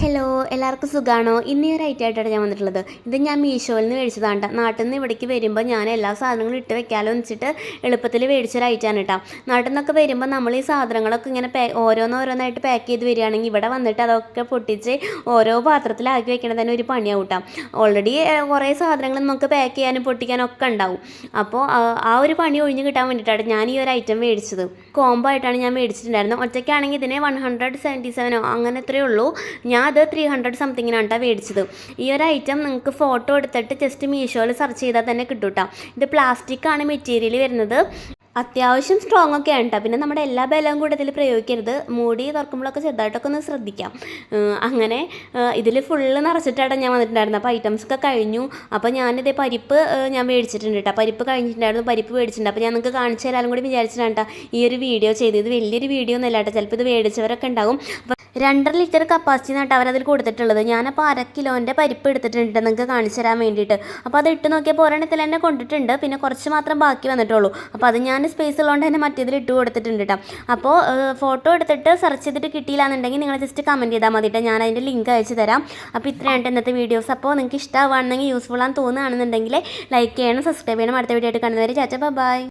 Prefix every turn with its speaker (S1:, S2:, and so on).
S1: Hello എല്ലാവർക്കും സുഖമാണോ? ഇന്ന് ഈ ഒരു ഐറ്റമായിട്ടാണ് ഞാൻ വന്നിട്ടുള്ളത്. ഇത് ഞാൻ മീഷോയിൽ നിന്ന് മേടിച്ചതാണ് കേട്ടോ. നാട്ടിൽ നിന്ന് ഇവിടേക്ക് വരുമ്പോൾ ഞാൻ എല്ലാ സാധനങ്ങളും ഇട്ട് വെക്കാമല്ലോ എന്ന് വെച്ചിട്ട് എളുപ്പത്തിൽ മേടിച്ചൊരു ഐറ്റമാണ് കേട്ടോ. നാട്ടിൽ നിന്നൊക്കെ വരുമ്പോൾ നമ്മൾ ഈ സാധനങ്ങളൊക്കെ ഇങ്ങനെ ഓരോന്നോരോന്നായിട്ട് പാക്ക് ചെയ്ത് വരികയാണെങ്കിൽ ഇവിടെ വന്നിട്ട് അതൊക്കെ പൊട്ടിച്ച് ഓരോ പാത്രത്തിലാക്കി വെക്കണത് തന്നെ ഒരു പണിയാവും കേട്ടോ. ഓൾറെഡി കുറേ സാധനങ്ങൾ നമുക്ക് പാക്ക് ചെയ്യാനും പൊട്ടിക്കാനും ഒക്കെ ഉണ്ടാവും. അപ്പോൾ ആ ഒരു പണി ഒഴിഞ്ഞ് കിട്ടാൻ വേണ്ടിയിട്ടാണ് ഞാൻ ഈ ഒരു ഐറ്റം മേടിച്ചത്. കോംബോ ആയിട്ടാണ് ഞാൻ മേടിച്ചിട്ടുണ്ടായിരുന്നത്. ഒറ്റയ്ക്കാണെങ്കിൽ ഇതിന് 177 അങ്ങനെ എത്രയേ ഉള്ളൂ. ഞാൻ അത് 300 സംതിങ്ങിനാണ് കേട്ടോ മേടിച്ചത്. ഈ ഒരു ഐറ്റം നിങ്ങൾക്ക് ഫോട്ടോ എടുത്തിട്ട് ജസ്റ്റ് മീഷോയിൽ സെർച്ച് ചെയ്താൽ തന്നെ കിട്ടും കേട്ടോ. ഇത് പ്ലാസ്റ്റിക്കാണ് മെറ്റീരിയൽ വരുന്നത്. അത്യാവശ്യം സ്ട്രോങ് ഒക്കെ ആണ് കേട്ടോ. പിന്നെ നമ്മുടെ എല്ലാ ബലവും കൂടെ ഇതിൽ പ്രയോഗിക്കരുത്. മൂടി തുറക്കുമ്പോഴൊക്കെ ചെറുതായിട്ടൊക്കെ ഒന്ന് ശ്രദ്ധിക്കാം. അങ്ങനെ ഇതിൽ ഫുള്ള് നിറച്ചിട്ടാണ് ഞാൻ വന്നിട്ടുണ്ടായിരുന്നത്. അപ്പോൾ ഐറ്റംസൊക്കെ കഴിഞ്ഞു. അപ്പോൾ ഞാനിതേ പരിപ്പ് ഞാൻ മേടിച്ചിട്ടുണ്ട് കേട്ടോ. പരിപ്പ് കഴിഞ്ഞിട്ടുണ്ടായിരുന്നു, പരിപ്പ് മേടിച്ചിട്ടുണ്ട്. അപ്പോൾ ഞാൻ നിങ്ങൾക്ക് കാണിച്ചു തരാനും കൂടി വിചാരിച്ചിട്ടാണ് കേട്ടോ ഈ ഒരു വീഡിയോ ചെയ്തത്. ഇത് വലിയൊരു വീഡിയോ ഒന്നും അല്ല കേട്ടോ. ചിലപ്പോൾ ഇത് മേടിച്ചവരൊക്കെ ഉണ്ടാവും. 2.5 ലിറ്റർ കപ്പാസിറ്റി നട്ട് അവരതിൽ കൊടുത്തിട്ടുള്ളത്. ഞാനപ്പോൾ 1/2 കിലോൻ്റെ പരിപ്പ് എടുത്തിട്ടുണ്ട് നിങ്ങൾക്ക് കാണിച്ചു തരാൻ വേണ്ടിയിട്ട്. അപ്പോൾ അത് ഇട്ട് നോക്കിയപ്പോൾ ഒരെണ്ണത്തിൽ തന്നെ കൊണ്ടിട്ടുണ്ട്. പിന്നെ കുറച്ച് മാത്രം ബാക്കി വന്നിട്ടുള്ളൂ. അപ്പോൾ അത് ഞാൻ സ്പേസ് ഉള്ളതുകൊണ്ട് തന്നെ മറ്റേതിൽ ഇട്ട് കൊടുത്തിട്ടുണ്ട് കേട്ടോ. അപ്പോൾ ഫോട്ടോ എടുത്തിട്ട് സെർച്ച് ചെയ്തിട്ട് കിട്ടിയില്ല എന്നുണ്ടെങ്കിൽ നിങ്ങൾ ജസ്റ്റ് കമൻറ്റ് ചെയ്താൽ മതി കേട്ടോ. ഞാൻ അതിൻ്റെ ലിങ്ക് അയച്ചു തരാം. അപ്പോൾ ഇത്രയാണ് ഇന്നത്തെ വീഡിയോസ്. അപ്പോൾ നിങ്ങൾക്ക് ഇഷ്ടമാണെന്നെങ്കിൽ യൂസ്ഫുൾ ആണെന്ന് തോന്നുകയാണെന്നുണ്ടെങ്കിൽ ലൈക്ക് ചെയ്യണം, സബ്സ്ക്രൈബ് ചെയ്യണം. അടുത്ത വീഡിയോ ആയിട്ട് കാണുന്നവരെ ചാച്ച ബൈ.